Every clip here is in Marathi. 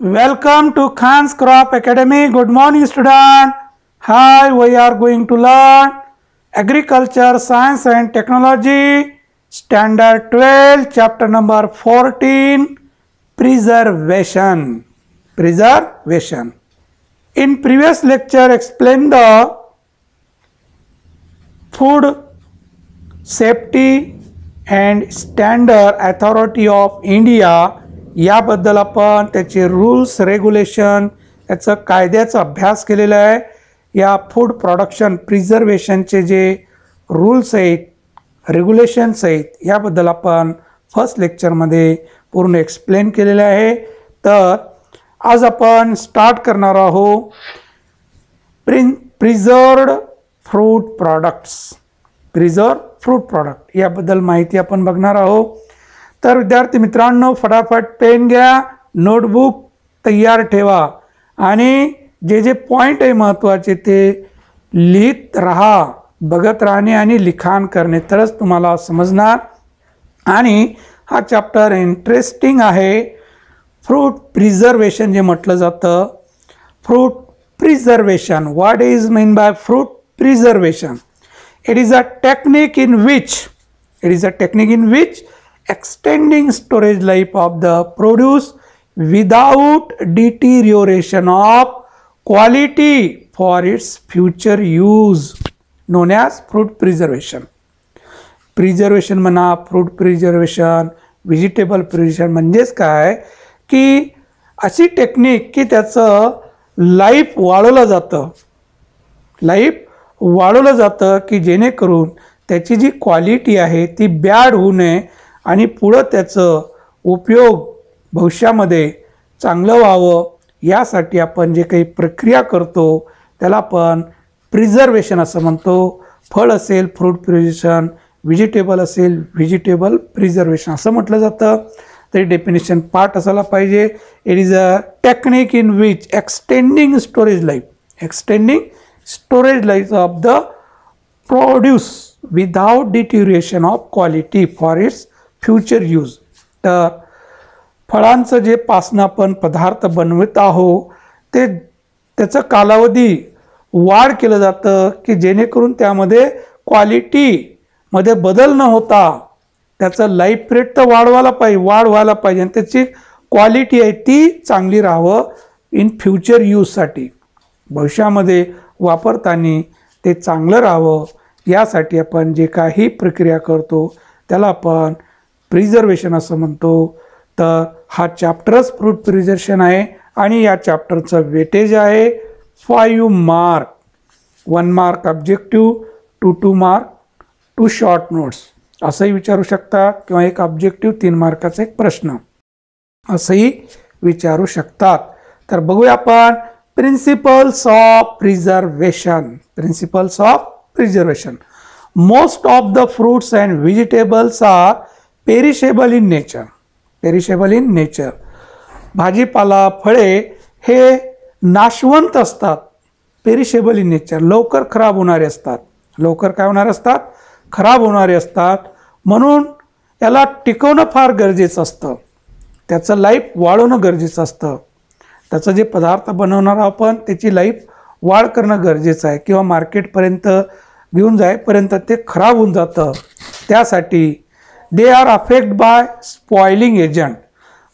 Welcome to Khan's Crop Academy. Good morning, student. Hi, we are going to learn Agriculture, Science and Technology, Standard 12, Chapter number 14, Preservation. Preservation. In previous lecture, explained the Food Safety and Standard Authority of India याबद्दल आपण त्याचे रूल्स रेग्युलेशन याचा कायद्याचा अभ्यास केलेला आहे. या फूड प्रोडक्शन प्रिझर्वेशनचे जे रूल्स आहेत रेग्युलेशन्स आहेत याबद्दल आपण फर्स्ट लेक्चरमध्ये पूर्ण एक्सप्लेन केलेले आहे. तर आज आपण स्टार्ट करणार आहोत प्रिझर्व्ड फ्रूट प्रोडक्ट्स. प्रिझर्व्ड फ्रूट प्रोडक्ट याबद्दल माहिती आपण बघणार आहोत. तर विद्यार्थी मित्रांनो, फटाफट पेन घ्या, नोटबुक तयार ठेवा आणि जे जे पॉईंट आहे महत्त्वाचे ते लिहित राहा. बघत राहणे आणि लिखाण करणे तरच तुम्हाला समजणार. आणि हा चॅप्टर इंटरेस्टिंग आहे. फ्रूट प्रिझर्वेशन जे म्हटलं जातं, fruit preservation. What is mean bye fruit preservation? It is a technique in which extending storage life of the produce without deterioration of quality for its future use, known as fruit preservation. Preservation म्हणा, fruit preservation, vegetable preservation म्हणजेच काय की अशी टेक्निक की त्याचं लाईफ वाढवलं जातं की जेणेकरून त्याची जी क्वालिटी आहे ती बॅड होऊ नये आणि पुढं त्याचं उपयोग भविष्यामध्ये चांगलं व्हावं यासाठी आपण जे काही प्रक्रिया करतो त्याला आपण प्रिझर्वेशन असं म्हणतो. फळ असेल फ्रूट प्रिझर्वेशन, व्हेजिटेबल असेल व्हेजिटेबल प्रिझर्वेशन असं म्हटलं जातं. तरी डेफिनेशन पार्ट असायला पाहिजे. It is a technique in which extending storage life of the produce without deterioration of quality for its future use. तर फळांचं जे पासनं आपण पदार्थ बनवत आहोत ते त्याचं कालावधी वाढ केलं जातं की जेणेकरून त्यामध्ये क्वालिटीमध्ये बदल न होता त्याचं लाईफ पिरियड तर वाढ व्हायला पाहिजे आणि त्याची क्वालिटी आहे ती चांगली राहावं इन फ्युचर यूजसाठी. भविष्यामध्ये वापरताना ते चांगलं राहावं यासाठी आपण जे काही प्रक्रिया करतो त्याला आपण प्रिझर्वेशन असं म्हणतो. तर हा चॅप्टरच फ्रूट प्रिझर्वेशन आहे आणि या चॅप्टरचं वेटेज आहे 5 mark. 1 mark objective, 2 mark 2 short notes असंही विचारू शकता किंवा एक ऑब्जेक्टिव्ह 3 मार्काचा एक प्रश्न असंही विचारू शकतात. तर बघूया आपण principles of preservation. Most of the fruits and vegetables are perishable in nature. भाजीपाला फळे हे नाशवंत असतात. पेरिशेबल इन नेचर, लवकर खराब होणारे असतात. म्हणून याला टिकवणं फार गरजेचं असतं. त्याचं लाईफ वाढवणं गरजेचं असतं. त्याचं जे पदार्थ बनवणार आपण त्याची लाईफ वाढ करणं गरजेचं आहे किंवा मार्केटपर्यंत घेऊन जाईपर्यंत ते खराब होऊन जातं. त्यासाठी they are affect by spoiling agent.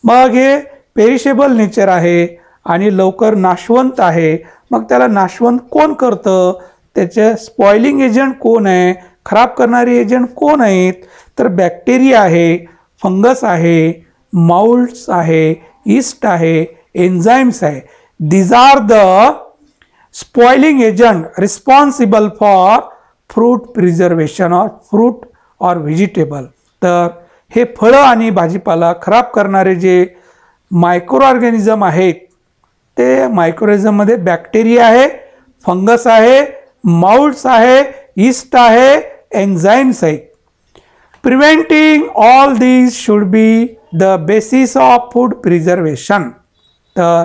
मग हे पेरिशेबल नेचर आहे आणि लवकर नाशवंत आहे. मग त्याला नाशवंत कोण करतं? त्याचे स्पॉइलिंग एजंट कोण आहे? खराब करणारे एजंट कोण आहेत? तर बॅक्टेरिया आहे, फंगस आहे, माउल्ड्स आहे, ईस्ट आहे, एन्झाईम्स आहे. These are the spoiling agent responsible for fruit preservation और व्हेजिटेबल. तर हे फळं आणि भाजीपाला खराब करणारे जे मायक्रो ऑर्गॅनिझम आहेत ते मायक्रोऑर्गॅनिझममध्ये बॅक्टेरिया आहे, फंगस आहे, माउल्ड्स आहे, ईस्ट आहे, एन्झाईम्स आहेत. Preventing all these should be the basis of food preservation. तर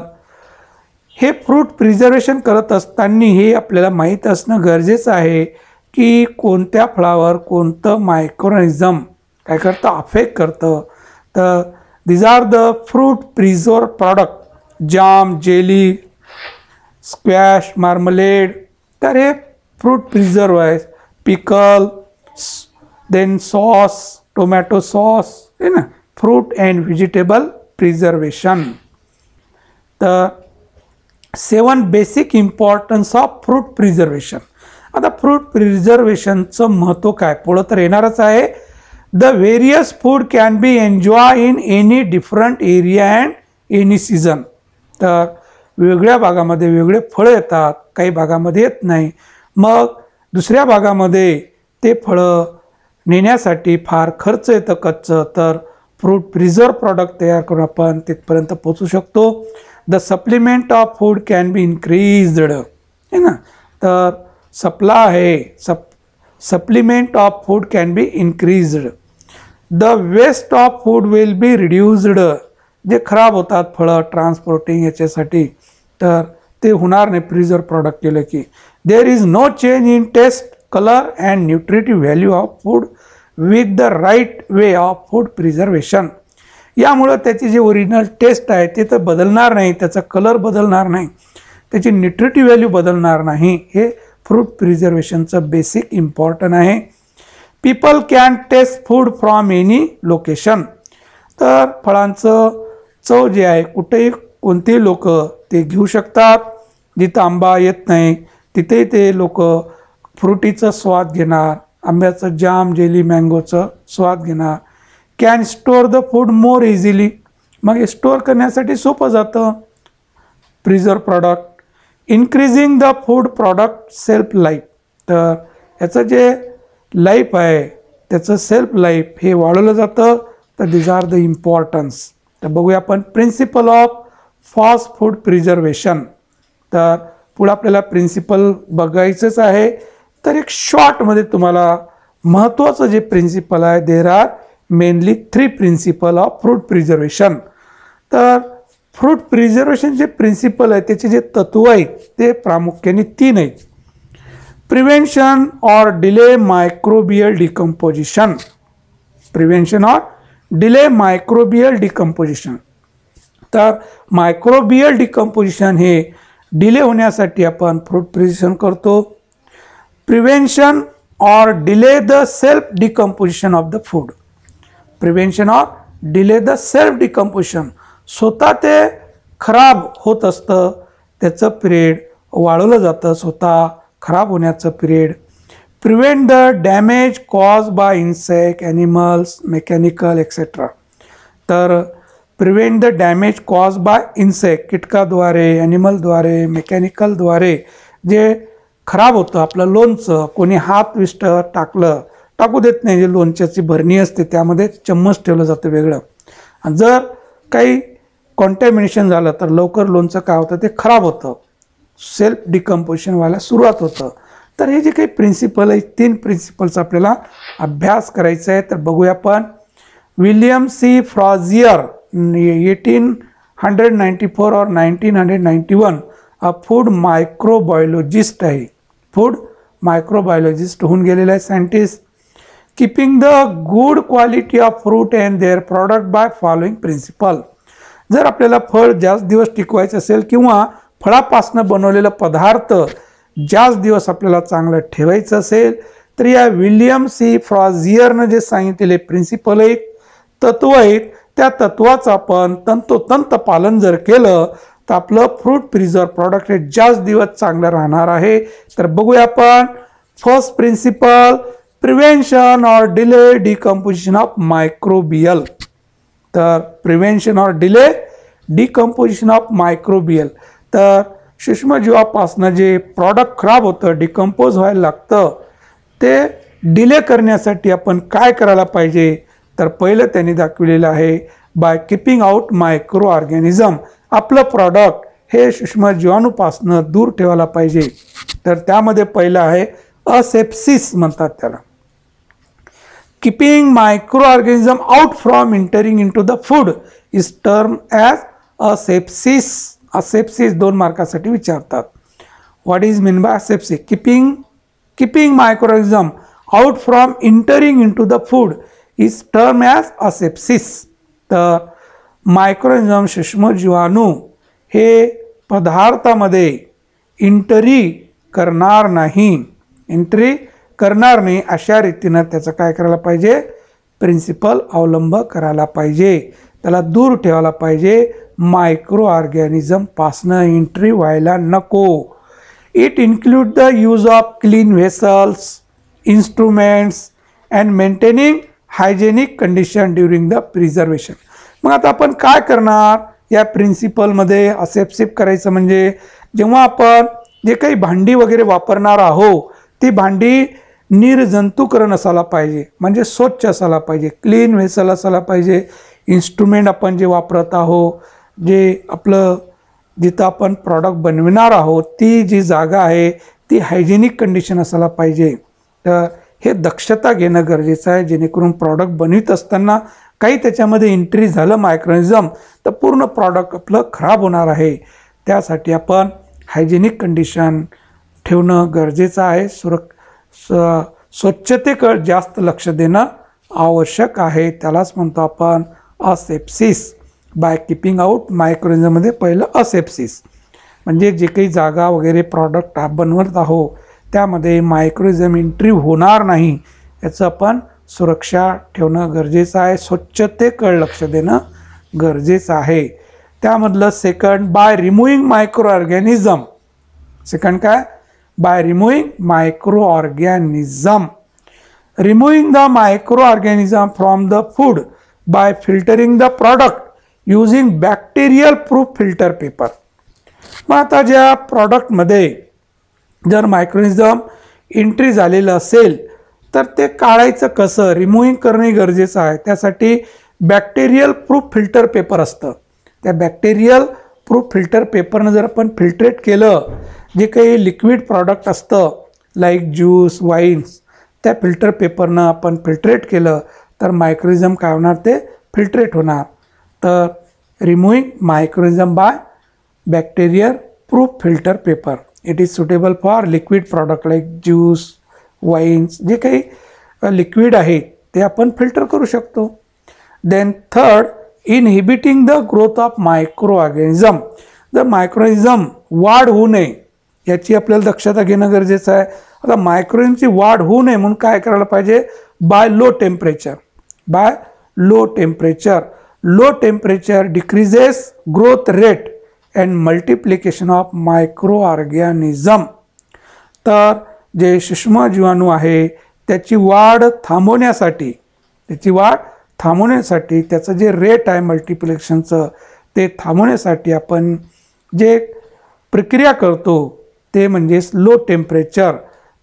हे फ्रूट प्रिझर्वेशन करत असताना हे आपल्याला माहीत असणं गरजेचं आहे की कोणत्या फळावर कोणतं मायक्रोऑर्गॅनिझम काय करतं, अफेक्ट करतं. तर these are the fruit preserved product jam, jelly, squash, marmalade, तर हे फ्रूट प्रिझर्व आहे. पिकल, देन सॉस, टोमॅटो सॉस, है ना, फ्रूट अँड व्हेजिटेबल प्रिझर्वेशन. तर 7 basic importance of fruit preservation. आता फ्रूट प्रिझर्वेशनचं महत्त्व काय पुढं तर येणारच आहे. The various food can B enjoy in any different area and any season. तर वेगळ्या भागामध्ये वेगळे फळं येतात, काही भागामध्ये येत नाही. मग दुसऱ्या भागामध्ये ते फळं नेण्यासाठी फार खर्च येतं कच्चं, तर फ्रूट प्रिझर्व प्रॉडक्ट तयार करून आपण तिथपर्यंत पोचू शकतो. The supplement of food can be increased, है ना, तर सप्लाय आहे, supplement of food can be increased. The waste of food will be reduced. जे खराब होतात फळं ट्रान्सपोर्टिंग याच्यासाठी, तर ते होणार नाही प्रिझर्व प्रॉडक्ट केलं की. There is no change in taste, colour and nutritive value of food with the right way of food preservation. यामुळं त्याची जी ओरिजिनल टेस्ट आहे ते तर बदलणार नाही, त्याचा कलर बदलणार नाही, त्याची न्यूट्रिटिव्ह व्हॅल्यू बदलणार नाही. हे फ्रूट प्रिझर्वेशनचं बेसिक इम्पॉर्टंट आहे. People can taste food from any location. तर फळांचं चव जे आहे कुठेही कोणतेही लोक ते घेऊ शकतात. जिथं आंबा येत नाही तिथेही ते लोक फ्रुटीचा स्वाद घेणार, आंब्याचं जाम, जेली, मँगोचं स्वाद घेणार. Can store the food more easily. मग हे स्टोअर करण्यासाठी सोपं जातं preserve product. Increasing the food product self life. तर याचं जे लाईफ आहे त्याचं सेल्फ लाईफ हे वाढवलं जातं. तर दिज आर द इम्पॉर्टन्स. तर बघूया आपण principle of fast food preservation. तर पुढे आपल्याला प्रिन्सिपल बघायचंच आहे. तर एक शॉर्टमध्ये तुम्हाला महत्त्वाचं जे प्रिन्सिपल आहे, there are mainly 3 principle of fruit preservation. तर फ्रूट प्रिझर्वेशन जे प्रिन्सिपल आहे त्याचे जे तत्व आहेत ते प्रामुख्याने 3 आहेत. Prevention or delay microbial decomposition. Prevention or delay microbial decomposition. तर मायक्रोबियल डिकम्पोजिशन हे डिले होण्यासाठी आपण फ्रूट प्रिझर्वेशन करतो. Prevention or delay the self decomposition of the food. Prevention or delay the self decomposition. स्वतः ते खराब होत असतं, त्याचं पिरियड वाढवलं जातं, स्वतः खराब होण्याचं period. Prevent the damage cause by insect, animals, mechanical etcetera. तर prevent the damage cause by insect, कीटकाद्वारे, ॲनिमलद्वारे, मेकॅनिकलद्वारे जे खराब होतं आपलं लोणचं. कोणी हात विष्ट टाकू देत नाही. जे लोणच्याची भरणी असते त्यामध्ये चम्मच ठेवलं जातं वेगळं. आणि जर काही कॉन्टॅमिनेशन झालं तर लवकर लोणचं काय होतं ते खराब होतं, सेल्फ डिकम्पोजिशन व्हायला सुरुवात होतं. तर हे जे काही प्रिन्सिपल आहे 3 प्रिन्सिपल्स आपल्याला अभ्यास करायचा आहे. तर बघूया आपण. विलियम सी फ्रॉझियर 1894 और 1991 फूड मायक्रोबायोलॉजिस्ट आहे. फूड मायक्रोबायोलॉजिस्ट होऊन गेलेला आहे scientist. Keeping the good quality of fruit and their product by following principle. जर आपल्याला फळ जास्त दिवस टिकवायचं असेल किंवा फळापासून बनवलेलं पदार्थ जास्त दिवस आपल्याला चांगलं ठेवायचं असेल तर या विलियम सी फ्रॉझियरनं जे सांगितलेले प्रिन्सिपल आहेत, तत्व आहेत, त्या तत्वाचं आपण तंतोतंत पालन जर केलं तर आपलं फ्रूट प्रिझर्व प्रॉडक्ट हे जास्त दिवस चांगलं राहणार आहे. तर बघूया आपण. First principle, prevention or delay decomposition of microbial. तर prevention or delay decomposition of microbial. तर सूक्ष्मजीवापासनं जे प्रॉडक्ट खराब होतं, डिकम्पोज व्हायला लागतं, ते डिले करण्यासाठी आपण काय करायला पाहिजे. तर पहिलं त्यांनी दाखवलेलं आहे by keeping out micro organism. आपलं प्रॉडक्ट हे सूक्ष्मजीवाणूपासनं दूर ठेवायला पाहिजे. तर त्यामध्ये पहिलं आहे असेप्सिस म्हणतात त्याला. Keeping micro organism out from entering into the food is term as asepsis. Asepsis 2 मार्कासाठी विचारतात. What is mean by asepsis? Keeping micro organism out from entering into the food is term as asepsis. तर मायक्रो ऑर्गॅनिझम सूक्ष्मजीवाणू हे पदार्थामध्ये एंट्री करणार नाही, अशा रीतीनं त्याचं काय करायला पाहिजे, प्रिन्सिपल अवलंब करायला पाहिजे, त्याला दूर ठेवायला पाहिजे, मायक्रो ऑर्गॅनिझम पासनं एंट्री व्हायला नको. It include the use of clean vessels, instruments and maintaining hygienic condition during the preservation. मग आता आपण काय करणार या प्रिन्सिपलमध्ये असेप्सिप करायचं म्हणजे जेव्हा आपण जे काही भांडी वगैरे वापरणार आहोत ती भांडी निर्जंतुकरण असायला पाहिजे, म्हणजे स्वच्छ असायला पाहिजे, क्लीन व्हेसल असायला पाहिजे. इन्स्ट्रुमेंट आपण जे वापरत आहोत, जे आपलं जिथं आपण प्रॉडक्ट बनविणार आहोत ती जी जागा आहे ती हायजेनिक कंडिशन असायला पाहिजे. तर हे दक्षता घेणं गरजेचं आहे, जेणेकरून प्रॉडक्ट बनवित असताना काही त्याच्यामध्ये एंट्री झालं मायक्रोनिझम तर पूर्ण प्रॉडक्ट आपलं खराब होणार आहे. त्यासाठी आपण हायजेनिक कंडिशन ठेवणं गरजेचं आहे. स्वच्छतेकडे जास्त लक्ष देणं आवश्यक आहे. त्यालाच म्हणतो आपण असेप्सिस. बाय किपिंग आउट मायक्रोनिझममध्ये पहिलं असेप्सिस म्हणजे जे काही जागा वगैरे प्रॉडक्ट बनवत आहोत त्यामध्ये मायक्रोनिझम एंट्री होणार नाही याचं आपण सुरक्षा ठेवणं गरजेचं आहे. स्वच्छतेकडे लक्ष देणं गरजेचं आहे. त्यामधलं second, by removing micro organism. Second काय, by removing micro organism. Removing the micro organism from the food by filtering the product using bacterial proof filter paper. मग आता ज्या प्रॉडक्टमध्ये जर मायक्रोनिझम एंट्री झालेलं असेल तर ते काढायचं कसं, रिमूव्हिंग करणे गरजेचं आहे. त्यासाठी बॅक्टेरियल प्रूफ फिल्टर पेपर असतं. त्या बॅक्टेरियल प्रूफ फिल्टर पेपरनं जर आपण फिल्ट्रेट केलं जे काही लिक्विड प्रॉडक्ट असतं लाईक ज्यूस, वाईन्स, त्या फिल्टर पेपरनं आपण फिल्ट्रेट केलं तर मायक्रोनिझम काय होणार, ते फिल्ट्रेट होणार. तर removing microorganism by bacterial proof filter paper. It is suitable for liquid product like juice, wines, जे काही लिक्विड आहेत ते आपण फिल्टर करू शकतो. Then third, inhibiting the growth of micro organism. जर मायक्रोनिझम वाढ होऊ नये याची आपल्याला दक्षता घेणं गरजेचं आहे. आता मायक्रोनिझमची वाढ होऊ नये म्हणून काय करायला पाहिजे, by low temperature. By low temperature. Low temperature decreases growth rate and multiplication of micro organism. तर जे सूक्ष्म जीवाणू आहे त्याची वाढ थांबवण्यासाठी त्याचं जे रेट आहे मल्टिप्लिकेशनचं ते थांबवण्यासाठी आपण जे प्रक्रिया करतो ते म्हणजे लो टेम्परेचर.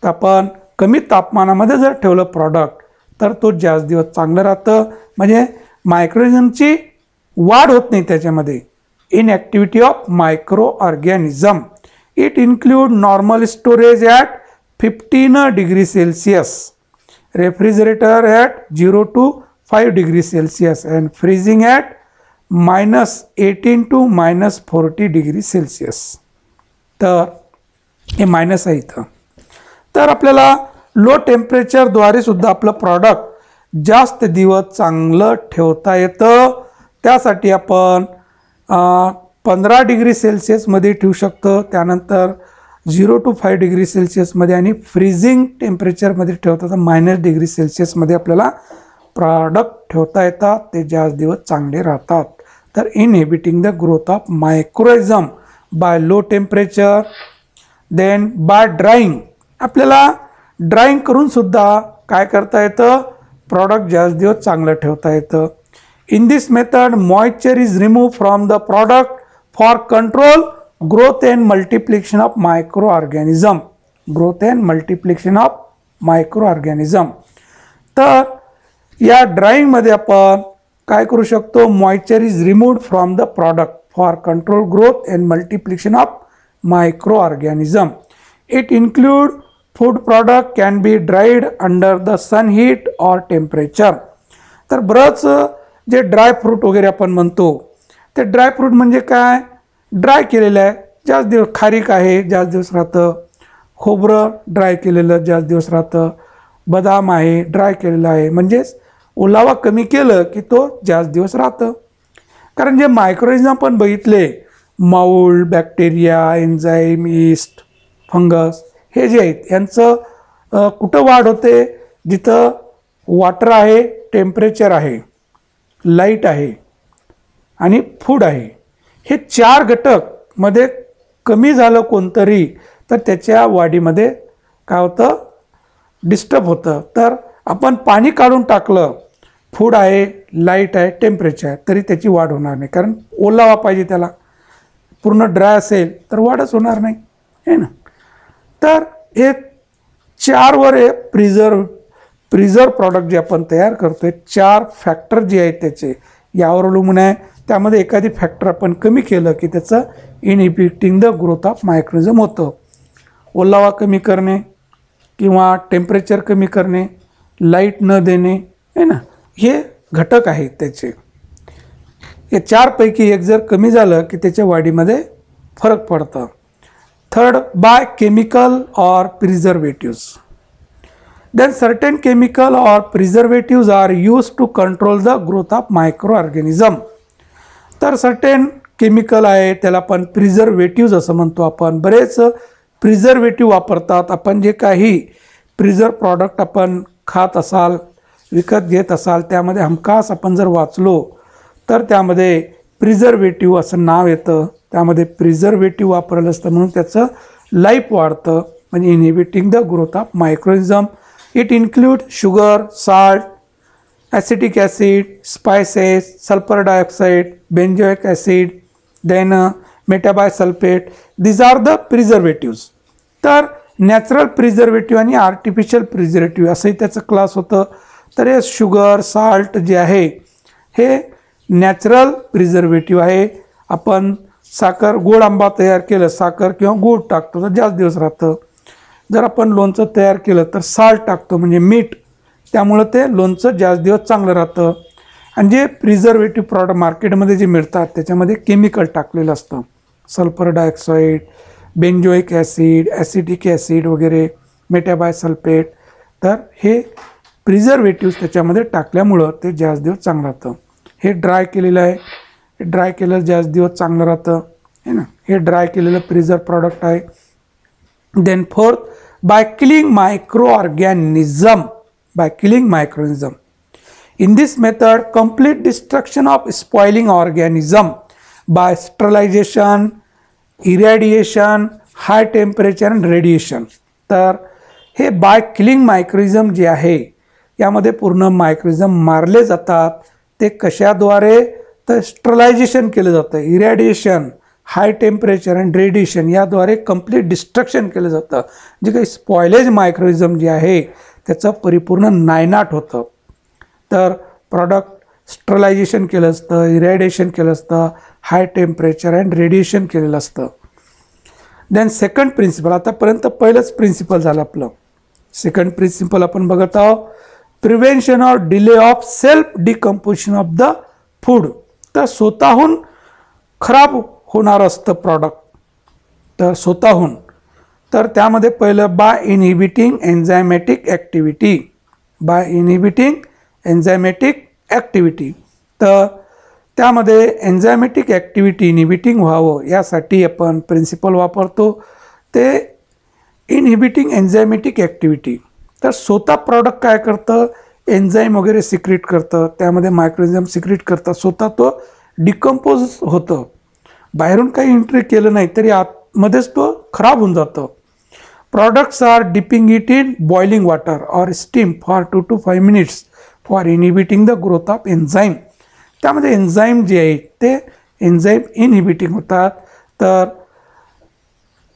तर आपण कमी तापमानामध्ये जर ठेवलं प्रॉडक्ट तर तो जास्त दिवस चांगलं राहतं, म्हणजे मायक्रोनिझमची वाढ होत नाही त्याच्यामध्ये. Inactivity of micro organism. It include normal storage at 15 degree Celsius, refrigerator at 0 to 5 degree Celsius and freezing at -18 to -40 degree Celsius. तर हे मायनस आहे इथं. तर आपल्याला लो टेम्परेचरद्वारे सुद्धा आपलं प्रॉडक्ट जास्त दिवस चांगलं ठेवता येतं. त्यासाठी आपण 15 डिग्री सेल्सियसमध्ये ठेवू शकतो, त्यानंतर 0 to 5 डिग्री सेल्सियसमध्ये, आणि फ्रीजिंग टेम्परेचरमध्ये ठेवता तर -, डिग्री सेल्सियसमध्ये आपल्याला प्रॉडक्ट ठेवता येतात. ते जास्त दिवस चांगले राहतात. तर inhibiting the growth of microorganism by low temperature. Then by drying. आपल्याला ड्राईंग करून सुद्धा काय करता येतं, प्रॉडक्ट जास्त दिवस चांगलं ठेवता येतं. In this method moisture is remove from the product for control growth and multiplication of micro organism. Growth and multiplication of micro organism. तर या ड्राईंगमध्ये आपण काय करू शकतो, moisture is removed from the product for control growth and multiplication of micro organism. It include food product can be dried under the sun heat or temperature. तर बरंच जे ड्राय फ्रूट वगैरे आपण म्हणतो ते ड्राय फ्रूट म्हणजे काय, ड्राय केलेलं आहे, जास्त दिवस. खारीक आहे जास्त दिवस राहतं, खोबरं ड्राय केलेलं जास्त दिवस राहतं, बदाम आहे ड्राय केलेलं आहे, म्हणजेच ओलावा कमी केलं की तो जास्त दिवस राहतं. कारण जे मायक्रोनिझम आपण बघितले, माऊल, बॅक्टेरिया, एन्झाईम, यीस्ट, फंगस हे जे आहेत यांचं कुठं वाढ होते? जिथं वॉटर आहे, टेम्परेचर आहे, लाईट आहे आणि फूड आहे. हे 4 घटक मध्ये कमी झालं कोणतरी तर त्याच्या वाढीमध्ये काय होतं? डिस्टर्ब होतं. तर आपण पाणी काढून टाकलं, फूड आहे, लाईट आहे, टेम्परेचर आहे, तरी त्याची वाढ होणार नाही, कारण ओलावा पाहिजे त्याला. पूर्ण ड्राय असेल तर वाढच होणार नाही, है ना. तर हे 4 वर प्रिझर्व प्रॉडक्ट जे आपण तयार करतोय, 4 फॅक्टर जे आहेत त्याचे यावर अवलंबून आहे. त्यामध्ये एखादी फॅक्टर आपण कमी केलं की त्याचं इनहिबिटिंग द ग्रोथ ऑफ मायक्रोनिझम होतं. ओलावा कमी करणे किंवा टेम्परेचर कमी करणे, लाईट न देणे, है ना, हे घटक आहेत त्याचे. या 4 पैकी एक जर कमी झालं की त्याच्या वाढीमध्ये फरक पडतं. थर्ड, बाय केमिकल और preservatives. Then certain chemical or preservatives are used to control the growth of microorganism. तर सर्टेन केमिकल आहे, त्याला आपण प्रिझर्वेटिव्ज असं म्हणतो. आपण बरेच प्रिझर्वेटिव्ह वापरतात. आपण जे काही प्रिझर्व प्रॉडक्ट आपण खात असाल, विकत घेत असाल, त्यामध्ये हमखास आपण जर वाचलो तर त्यामध्ये प्रिझर्वेटिव्ह असं नाव येतं. त्यामध्ये प्रिझर्वेटिव्ह वापरलं असतं म्हणून त्याचं लाईफ वाढतं, म्हणजे inhibiting the growth of microorganism. It includes sugar, salt, acetic acid, spices, sulfur dioxide, benzoic acid, then metabisulfate. These are the preservatives. तर नॅचरल प्रिझर्वेटिव्ह आणि आर्टिफिशियल प्रिझर्वेटिव्ह असंही त्याचं क्लास होतं. तर हे शुगर, साल्ट जे आहे हे नॅचरल प्रिझर्वेटिव्ह आहे. आपण साखर, गोड आंबा तयार केलं, साखर किंवा गूळ टाकतो तर जास्त दिवस राहतं. जर आपण लोणचं तयार केलं तर साल्ट टाकतो म्हणजे मीठ, त्यामुळं ते लोणचं जास्त दिवस चांगलं राहतं. आणि जे प्रिझर्वेटिव्ह प्रॉडक्ट मार्केटमध्ये जे मिळतात त्याच्यामध्ये केमिकल टाकलेलं असतं, sulphur dioxide, benzoic acid, acetic acid वगैरे, मेटाबायसल्फेट. तर हे प्रिझर्वेटिव्ह त्याच्यामध्ये टाकल्यामुळं ते जास्त दिवस चांगलं राहतं. हे ड्राय केलेलं आहे, हे ड्राय केलेलं जास्त दिवस चांगलं राहतं, है ना. हे ड्राय केलेलं प्रिझर्व प्रॉडक्ट आहे. Then fourth, by killing microorganism. In this method, complete destruction of spoiling organism by sterilization, irradiation, high temperature and radiation. तर हे बाय किलिंग मायक्रोनिझम जे आहे यामध्ये पूर्ण मायक्रोनिझम मारले जातात. ते कशाद्वारे? तर स्टरलायझेशन केलं जातं, इरॅडिएशन, हाय टेम्परेचर अँड रेडिएशन याद्वारे कंप्लीट डिस्ट्रक्शन केलं जातं. जे काही स्पॉयलेज मायक्रोनिझम जे आहे त्याचं परिपूर्ण नायनाट होतं. तर प्रॉडक्ट स्टरलायझेशन केलं असतं, इरॅडिएशन केलं असतं, हाय टेम्परेचर अँड रेडिएशन केलेलं असतं. देन सेकंड प्रिन्सिपल, आतापर्यंत पहिलंच प्रिन्सिपल झालं आपलं. सेकंड प्रिन्सिपल आपण बघत आहोत, prevention or delay of self decomposition of the food. तर स्वतःहून खराब होणार असतं प्रॉडक्ट, तर स्वतःहून. तर त्यामध्ये पहिलं by inhibiting enzymatic activity. By inhibiting enzymatic activity. तर त्यामध्ये एन्झायमॅटिक ॲक्टिव्हिटी इनहिबिटिंग व्हावं यासाठी आपण प्रिन्सिपल वापरतो, ते इनहिबिटिंग एन्झायमॅटिक ॲक्टिव्हिटी. तर स्वतः प्रॉडक्ट काय करतं? एन्झाईम वगैरे सिक्रेट करतं, त्यामध्ये मायक्रोनिझम सिक्रेट करतं, स्वतः तो डिकम्पोज होतं. बाहेरून काही एंट्री केलं नाही तरी आतमध्येच तो खराब होऊन जातं. Products are dipping it in boiling water or steam for 2 to 5 minutes for inhibiting the growth of enzyme. त्यामध्ये एन्झाईम जे आहेत ते एन्झाईम इनहिबिटिंग होतात. तर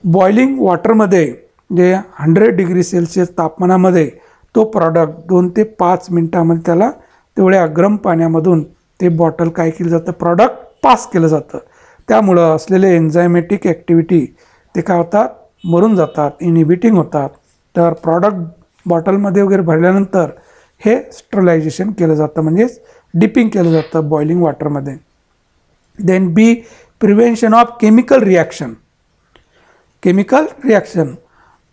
बॉइलिंग वॉटरमध्ये जे 100 डिग्री सेल्सिअस तापमानामध्ये तो प्रॉडक्ट 2 ते 5 मिनटामध्ये त्याला तेवढ्या गरम पाण्यामधून ते बॉटल काय केलं जातं? प्रॉडक्ट पास केलं जातं. त्यामुळं असलेले एन्झायमॅटिक ॲक्टिव्हिटी ते काय होतात? मरून जातात, इनहिबिटिंग होतात. तर प्रॉडक्ट बॉटलमध्ये वगैरे भरल्यानंतर हे स्टरलायझेशन केलं जातं, म्हणजेच डिपिंग केलं जातं बॉइलिंग वॉटरमध्ये. Then B, prevention of chemical reaction. Chemical reaction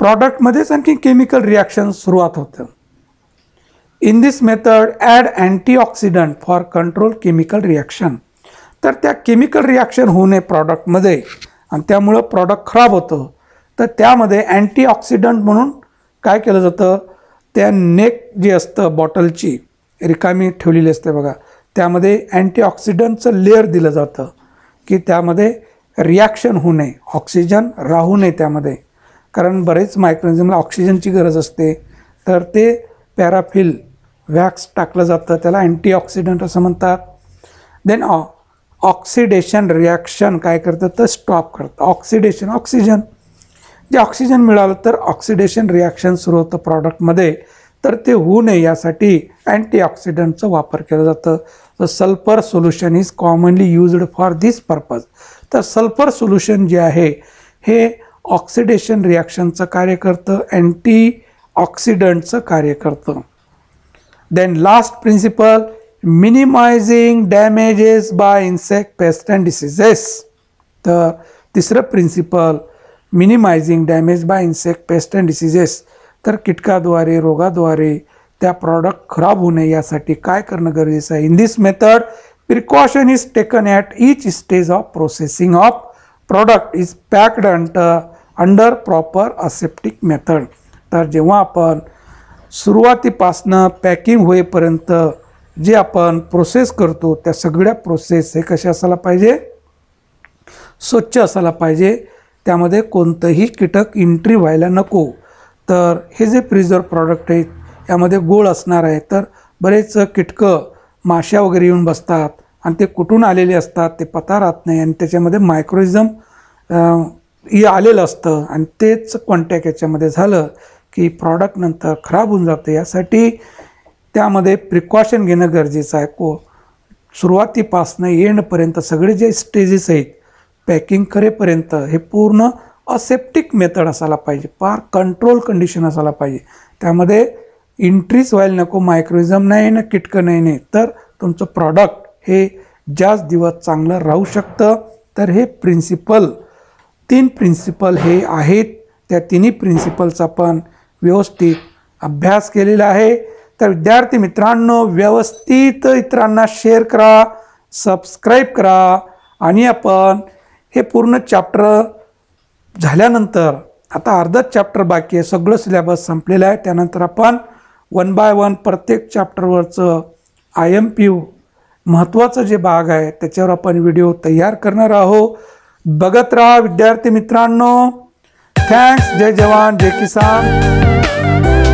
प्रॉडक्टमध्येच आणखी केमिकल रिॲक्शन सुरुवात होतं. In this method add antioxidant for control chemical reaction. तर त्या केमिकल रिॲक्शन होऊ नये प्रॉडक्टमध्ये आणि त्यामुळं प्रॉडक्ट खराब होतं, तर त्यामध्ये अँटीऑक्सिडंट म्हणून काय केलं जातं, त्या नेक जी असतं बॉटलची रिकामी ठेवलेली असते बघा, त्यामध्ये अँटीऑक्सिडंटचं लेअर दिलं जातं की त्यामध्ये रिॲक्शन होऊ नये, ऑक्सिजन राहू नये त्यामध्ये, कारण बरेच मायक्रोनिझमला ऑक्सिजनची गरज असते, तर ते पॅराफिल वॅक्स टाकलं जातं, त्याला अँटीऑक्सिडंट असं म्हणतात. देन ऑक्सिडेशन रिॲक्शन काय करतं तर स्टॉप करतं. ऑक्सिडेशन, ऑक्सिजन जे ऑक्सिजन मिळालं तर ऑक्सिडेशन रिॲक्शन सुरू होतं प्रॉडक्टमध्ये, तर ते होऊ नये यासाठी अँटीऑक्सिडंटचा वापर केला जातं. तर sulphur solution is commonly used for this purpose. तर सल्फर सोल्युशन जे आहे हे ऑक्सिडेशन रिॲक्शनचं कार्य करतं, अँटीऑक्सिडंटचं कार्य करतं. Then last principle, minimizing damages by insect, pest and diseases. तर तिसरं principle minimizing damage by insect, pest and diseases. तर कीटकाद्वारे, रोगाद्वारे त्या प्रॉडक्ट खराब होऊ नये यासाठी काय करणं गरजेचं आहे. In this method precaution is taken at each stage of processing of product is packed under proper aseptic method. तर जेव्हा आपण सुरुवातीपासनं पॅकिंग होईपर्यंत जे आपण प्रोसेस करतो त्या सगळ्या प्रोसेस हे कसे असायला पाहिजे, स्वच्छ असायला पाहिजे, त्यामध्ये कोणतंही कीटक एंट्री व्हायला नको. तर हे जे प्रिझर्व प्रॉडक्ट आहेत यामध्ये गोळ असणार आहे, तर बरेच कीटकं माश्या वगैरे येऊन बसतात आणि ते कुठून आलेले असतात ते पता राहत नाही आणि त्याच्यामध्ये मायक्रोइझम आलेलं असतं आणि तेच कॉन्टॅक्ट याच्यामध्ये झालं की प्रॉडक्ट नंतर खराब होऊन जातं. यासाठी त्यामध्ये प्रिकॉशन घेणं गरजेचं आहे. सुरुवातीपासनं एंडपर्यंत सगळे जे स्टेजेस आहेत पॅकिंग करेपर्यंत हे पूर्ण असेप्टिक मेथड असायला पाहिजे, फार कंट्रोल कंडिशन असायला पाहिजे. त्यामध्ये एंट्रीज व्हायला नको, मायक्रोइझम नाही ना कीटकं नाही, तर तुमचं प्रॉडक्ट हे जास्त दिवस चांगलं राहू शकतं. तर हे तीन प्रिन्सिपल हे आहेत. त्या तिन्ही प्रिन्सिपलचा पण व्यवस्थित अभ्यास केलेला आहे. तर विद्यार्थी मित्रांनो, व्यवस्थित इतरांना शेअर करा, सबस्क्राईब करा आणि आपण हे पूर्ण चॅप्टर झाल्यानंतर आता अर्धच चॅप्टर बाकी आहे, सगळं सिलेबस संपलेलं आहे. त्यानंतर आपण 1 बाय 1 प्रत्येक चॅप्टरवरचं IMP महत्त्वाचं जे भाग आहे त्याच्यावर आपण व्हिडिओ तयार करणार आहोत. बघत राहा विद्यार्थी मित्रांनो. थँक्स. जय जवान जय किसान.